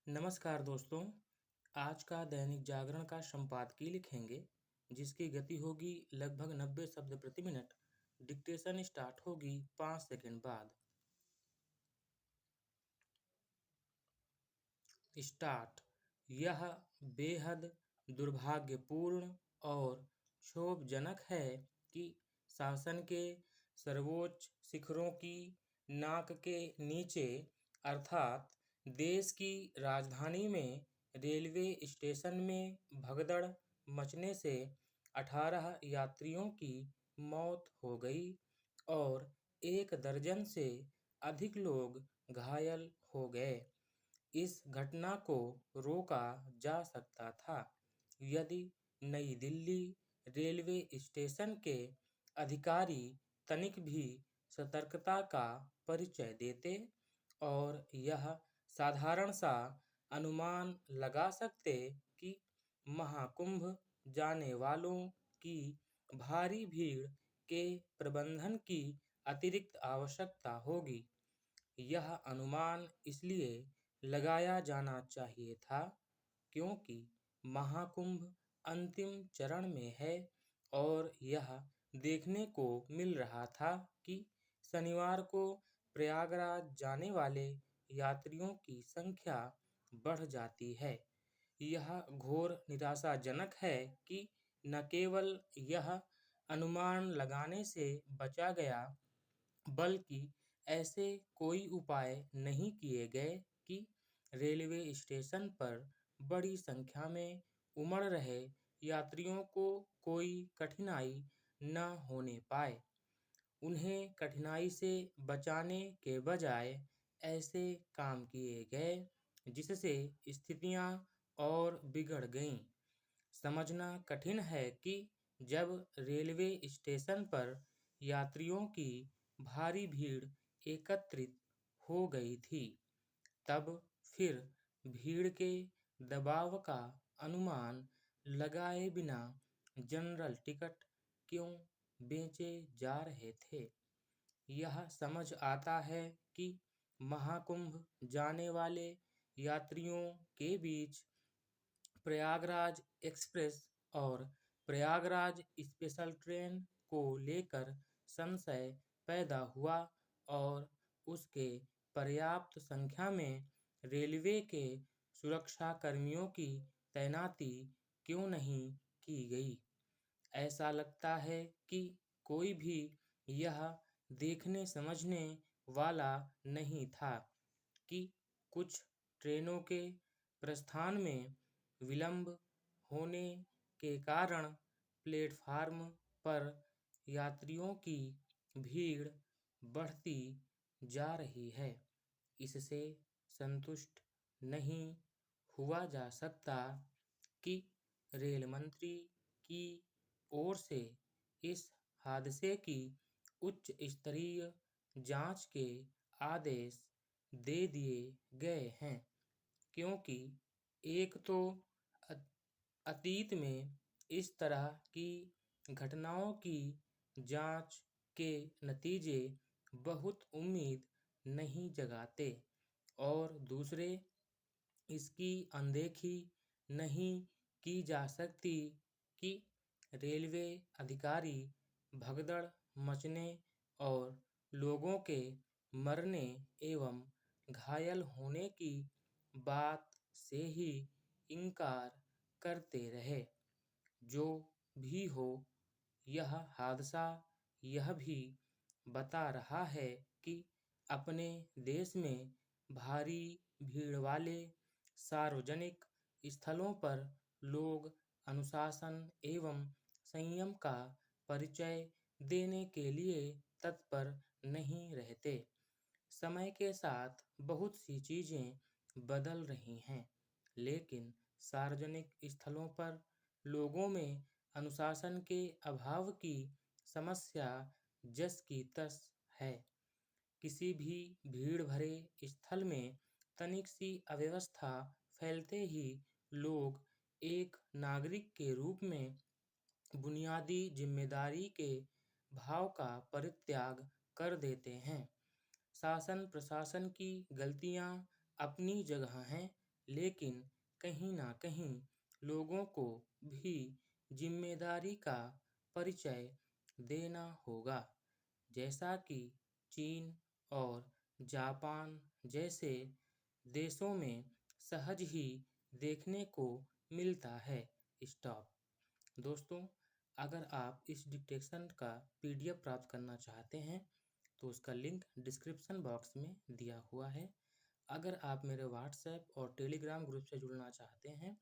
नमस्कार दोस्तों। आज का दैनिक जागरण का संपादकीय लिखेंगे, जिसकी गति होगी लगभग 90 शब्द प्रति मिनट। डिक्टेशन स्टार्ट होगी 5 सेकंड बाद। स्टार्ट। यह बेहद दुर्भाग्यपूर्ण और क्षोभजनक है कि शासन के सर्वोच्च शिखरों की नाक के नीचे अर्थात देश की राजधानी में रेलवे स्टेशन में भगदड़ मचने से 18 यात्रियों की मौत हो गई और 1 दर्जन से अधिक लोग घायल हो गए। इस घटना को रोका जा सकता था यदि नई दिल्ली रेलवे स्टेशन के अधिकारी तनिक भी सतर्कता का परिचय देते और यह साधारण सा अनुमान लगा सकते कि महाकुंभ जाने वालों की भारी भीड़ के प्रबंधन की अतिरिक्त आवश्यकता होगी। यह अनुमान इसलिए लगाया जाना चाहिए था क्योंकि महाकुंभ अंतिम चरण में है और यह देखने को मिल रहा था कि शनिवार को प्रयागराज जाने वाले यात्रियों की संख्या बढ़ जाती है। यह घोर निराशाजनक है कि न केवल यह अनुमान लगाने से बचा गया, बल्कि ऐसे कोई उपाय नहीं किए गए कि रेलवे स्टेशन पर बड़ी संख्या में उमड़ रहे यात्रियों को कोई कठिनाई न होने पाए। उन्हें कठिनाई से बचाने के बजाय ऐसे काम किए गए जिससे स्थितियां और बिगड़ गईं। समझना कठिन है कि जब रेलवे स्टेशन पर यात्रियों की भारी भीड़ एकत्रित हो गई थी, तब फिर भीड़ के दबाव का अनुमान लगाए बिना जनरल टिकट क्यों बेचे जा रहे थे। यह समझ आता है कि महाकुंभ जाने वाले यात्रियों के बीच प्रयागराज एक्सप्रेस और प्रयागराज स्पेशल ट्रेन को लेकर संशय पैदा हुआ और उसके पर्याप्त संख्या में रेलवे के सुरक्षा कर्मियों की तैनाती क्यों नहीं की गई। ऐसा लगता है कि कोई भी यह देखने समझने वाला नहीं था कि कुछ ट्रेनों के प्रस्थान में विलंब होने के कारण प्लेटफार्म पर यात्रियों की भीड़ बढ़ती जा रही है। इससे संतुष्ट नहीं हुआ जा सकता कि रेल मंत्री की ओर से इस हादसे की उच्च स्तरीय जांच के आदेश दे दिए गए हैं, क्योंकि एक तो अतीत में इस तरह की घटनाओं की जांच के नतीजे बहुत उम्मीद नहीं जगाते और दूसरे इसकी अनदेखी नहीं की जा सकती कि रेलवे अधिकारी भगदड़ मचने और लोगों के मरने एवं घायल होने की बात से ही इनकार करते रहे। जो भी हो, यह हादसा यह भी बता रहा है कि अपने देश में भारी भीड़ वाले सार्वजनिक स्थलों पर लोग अनुशासन एवं संयम का परिचय देने के लिए तत्पर नहीं रहते। समय के साथ बहुत सी चीजें बदल रही हैं, लेकिन सार्वजनिक स्थलों पर लोगों में अनुशासन के अभाव की समस्या जस की तस है। किसी भी भीड़ भरे स्थल में तनिक सी अव्यवस्था फैलते ही लोग एक नागरिक के रूप में बुनियादी जिम्मेदारी के भाव का परित्याग कर देते हैं। शासन प्रशासन की गलतियां अपनी जगह हैं, लेकिन कहीं ना कहीं लोगों को भी जिम्मेदारी का परिचय देना होगा, जैसा कि चीन और जापान जैसे देशों में सहज ही देखने को मिलता है। स्टॉप। दोस्तों, अगर आप इस डिक्टेशन का PDF प्राप्त करना चाहते हैं तो उसका लिंक डिस्क्रिप्शन बॉक्स में दिया हुआ है। अगर आप मेरे व्हाट्सएप और टेलीग्राम ग्रुप से जुड़ना चाहते हैं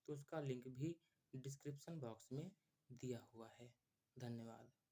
तो उसका लिंक भी डिस्क्रिप्शन बॉक्स में दिया हुआ है। धन्यवाद।